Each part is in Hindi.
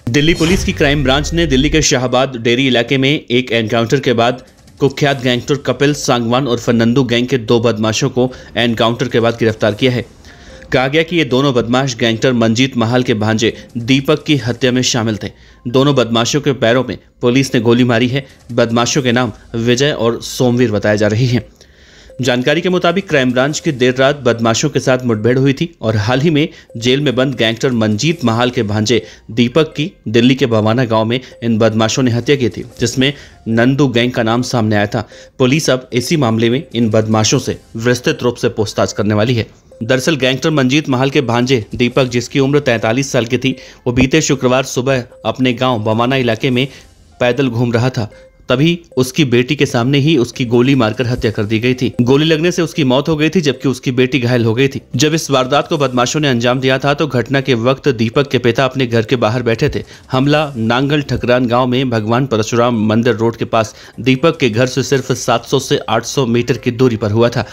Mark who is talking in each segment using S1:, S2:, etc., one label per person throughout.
S1: दिल्ली पुलिस की क्राइम ब्रांच ने दिल्ली के शाहबाद डेरी इलाके में एक एनकाउंटर के बाद कुख्यात गैंगस्टर कपिल सांगवान और फर्नांडो गैंग के 2 बदमाशों को एनकाउंटर के बाद गिरफ्तार किया है। कहा गया कि ये दोनों बदमाश गैंगस्टर मंजीत महाल के भांजे दीपक की हत्या में शामिल थे। दोनों बदमाशों के पैरों में पुलिस ने गोली मारी है। बदमाशों के नाम विजय और सोमवीर बताए जा रहे हैं। जानकारी के मुताबिक क्राइम ब्रांच की देर रात बदमाशों के साथ मुठभेड़ हुई थी और हाल ही में जेल में बंद गैंगस्टर मंजीत महाल के भांजे दीपक की दिल्ली के भवाना गांव में इन बदमाशों ने हत्या की थी, जिसमें नंदू गैंग का नाम सामने आया था। पुलिस अब इसी मामले में इन बदमाशों से विस्तृत रूप से पूछताछ करने वाली है। दरअसल गैंगस्टर मंजीत महाल के भांजे दीपक, जिसकी उम्र 43 साल की थी, वो बीते शुक्रवार सुबह अपने गाँव भवाना इलाके में पैदल घूम रहा था। तभी उसकी बेटी के सामने ही उसकी गोली मारकर हत्या कर दी गई थी। गोली लगने से उसकी मौत हो गई थी, जबकि उसकी बेटी घायल हो गई थी। जब इस वारदात को बदमाशों ने अंजाम दिया था तो घटना के वक्त दीपक के पिता अपने घर के बाहर बैठे थे। हमला नांगल ठकरान गांव में भगवान परशुराम मंदिर रोड के पास दीपक के घर से सिर्फ 700 से 800 मीटर की दूरी पर हुआ था।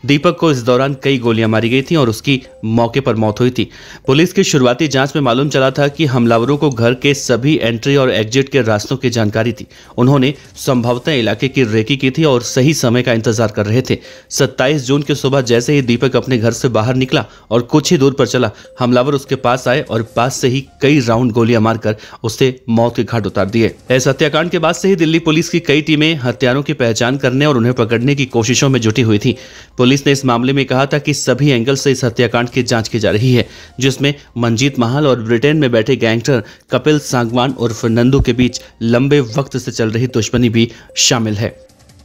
S1: दीपक को इस दौरान कई गोलियां मारी गई थी और उसकी मौके पर मौत हुई थी। पुलिस की शुरुआती जांच में मालूम चला था कि हमलावरों को घर के सभी एंट्री और एग्जिट के रास्तों की जानकारी थी। उन्होंने संभवतः इलाके की रेकी की थी और सही समय का इंतजार कर रहे थे। 27 जून की सुबह जैसे ही दीपक अपने घर से बाहर निकला और कुछ ही दूर पर चला, हमलावर उसके पास आए और पास से ही कई राउंड गोलियां मारकर उसे मौत के घाट उतार दिए। इस हत्याकांड के बाद से ही दिल्ली पुलिस की कई टीमें हत्यारों की पहचान करने और उन्हें पकड़ने की कोशिशों में जुटी हुई थी। पुलिस ने इस मामले में कहा था कि सभी एंगल से इस हत्याकांड की जांच की जा रही है, जिसमें मंजीत महाल और ब्रिटेन में बैठे गैंगस्टर कपिल सांगवान और फर्नांडो के बीच लंबे वक्त से चल रही दुश्मनी भी शामिल है।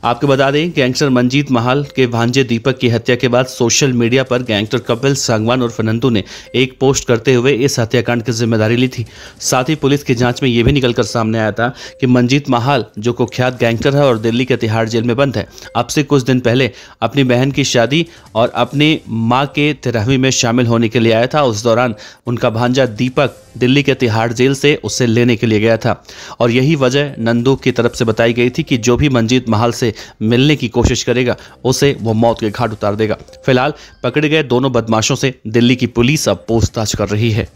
S1: आपको बता दें, गैंगस्टर मंजीत महाल के भांजे दीपक की हत्या के बाद सोशल मीडिया पर गैंगस्टर कपिल सांगवान और फर्नांडो ने एक पोस्ट करते हुए इस हत्याकांड की जिम्मेदारी ली थी। साथ ही पुलिस की जांच में यह भी निकलकर सामने आया था कि मंजीत महाल, जो कुख्यात गैंगस्टर है और दिल्ली के तिहाड़ जेल में बंद है, अब से कुछ दिन पहले अपनी बहन की शादी और अपनी माँ के 13वीं में शामिल होने के लिए आया था। उस दौरान उनका भांजा दीपक दिल्ली के तिहाड़ जेल से उसे लेने के लिए गया था और यही वजह नंदू की तरफ से बताई गई थी कि जो भी मंजीत महाल से मिलने की कोशिश करेगा उसे वो मौत के घाट उतार देगा। फिलहाल पकड़े गए दोनों बदमाशों से दिल्ली की पुलिस अब पूछताछ कर रही है।